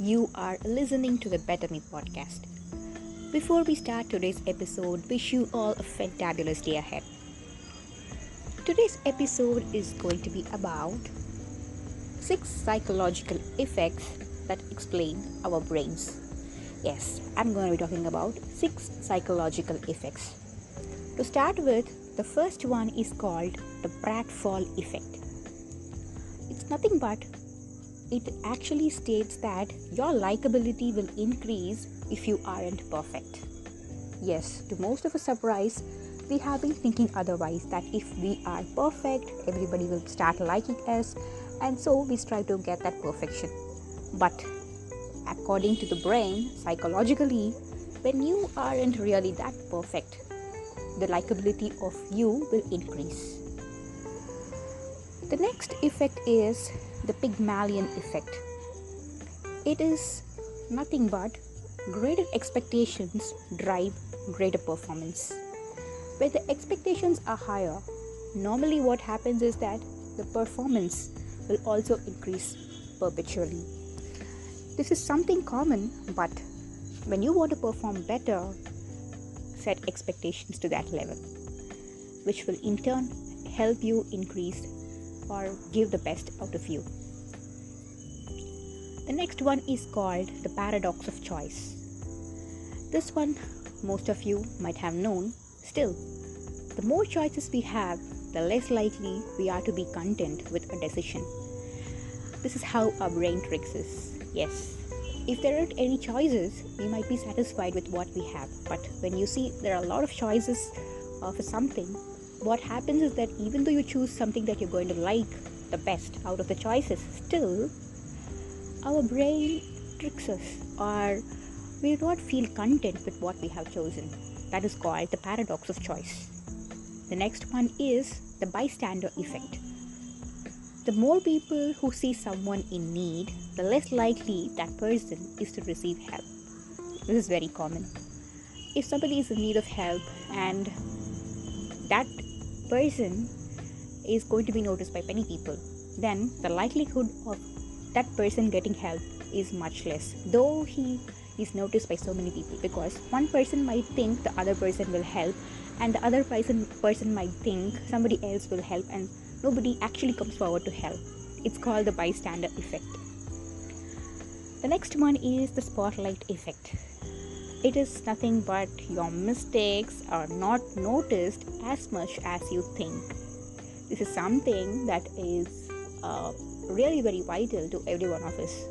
You are listening to the Better Me podcast. Before we start today's episode, wish you all a fantabulous day ahead. Today's episode is going to be about 6 psychological effects that explain our brains. Yes, I'm going to be talking about 6 psychological effects. To start with, the first one is called the pratfall effect. It's nothing but it actually states that your likability will increase if you aren't perfect. Yes, to most of a surprise, we have been thinking otherwise, that if we are perfect, everybody will start liking us, and so we strive to get that perfection. But according to the brain, psychologically, when you aren't really that perfect, the likability of you will increase. The next effect is the Pygmalion effect. It is nothing but greater expectations drive greater performance. When the expectations are higher, normally what happens is that the performance will also increase perpetually. This is something common, but when you want to perform better, set expectations to that level, which will in turn help you increase or give the best out of you. The next one is called the paradox of choice. This one most of you might have known. Still, the more choices we have, the less likely we are to be content with a decision. This is how our brain tricks us. Yes, if there aren't any choices, we might be satisfied with what we have. But when you see there are a lot of choices for something, what happens is that even though you choose something that you're going to like the best out of the choices, still our brain tricks us, or we do not feel content with what we have chosen. That is called the paradox of choice. The next one is the bystander effect. The more people who see someone in need, the less likely that person is to receive help. This is very common. If somebody is in need of help and that person is going to be noticed by many people, then the likelihood of that person getting help is much less, though he is noticed by so many people, because one person might think the other person will help, and the other person might think somebody else will help, and nobody actually comes forward to help. It's called the bystander effect. The next one is the spotlight effect. It is nothing but your mistakes are not noticed as much as you think. This is something that is really very vital to every one of us,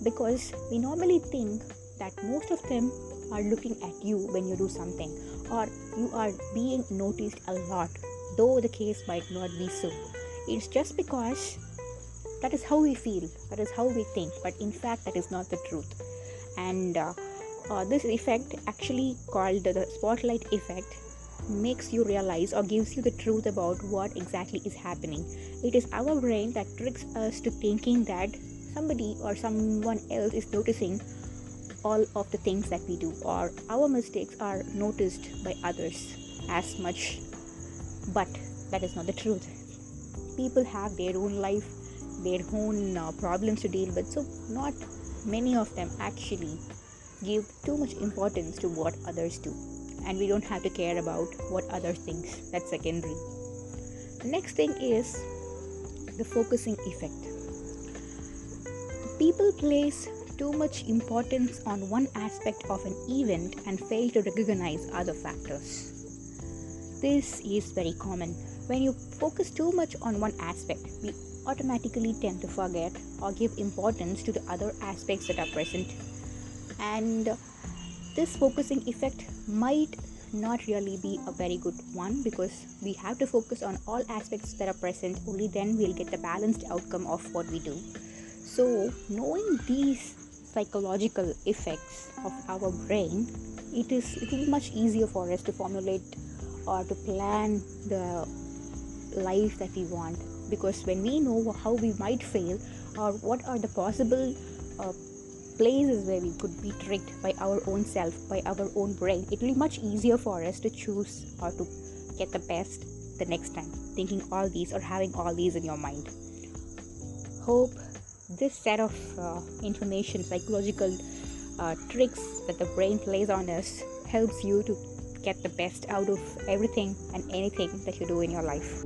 because we normally think that most of them are looking at you when you do something, or you are being noticed a lot, though the case might not be so. It's just because that is how we feel, that is how we think, but in fact that is not the truth. And this effect, actually called the spotlight effect, makes you realize or gives you the truth about what exactly is happening. It is our brain that tricks us to thinking that somebody or someone else is noticing all of the things that we do, or our mistakes are noticed by others as much. But that is not the truth. People have their own life, their own problems to deal with, so not many of them actually give too much importance to what others do, and we don't have to care about what others think. That's secondary. The next thing is the focusing effect. People place too much importance on one aspect of an event and fail to recognize other factors. This is very common. When you focus too much on one aspect, we automatically tend to forget or give importance to the other aspects that are present. And this focusing effect might not really be a very good one, because we have to focus on all aspects that are present. Only then we'll get the balanced outcome of what we do. So knowing these psychological effects of our brain, it will be much easier for us to formulate or to plan the life that we want, because when we know how we might fail, or what are the possible places where we could be tricked by our own self, by our own brain, it will be much easier for us to choose or to get the best the next time, thinking all these or having all these in your mind. Hope this set of information, psychological tricks that the brain plays on us, helps you to get the best out of everything and anything that you do in your life.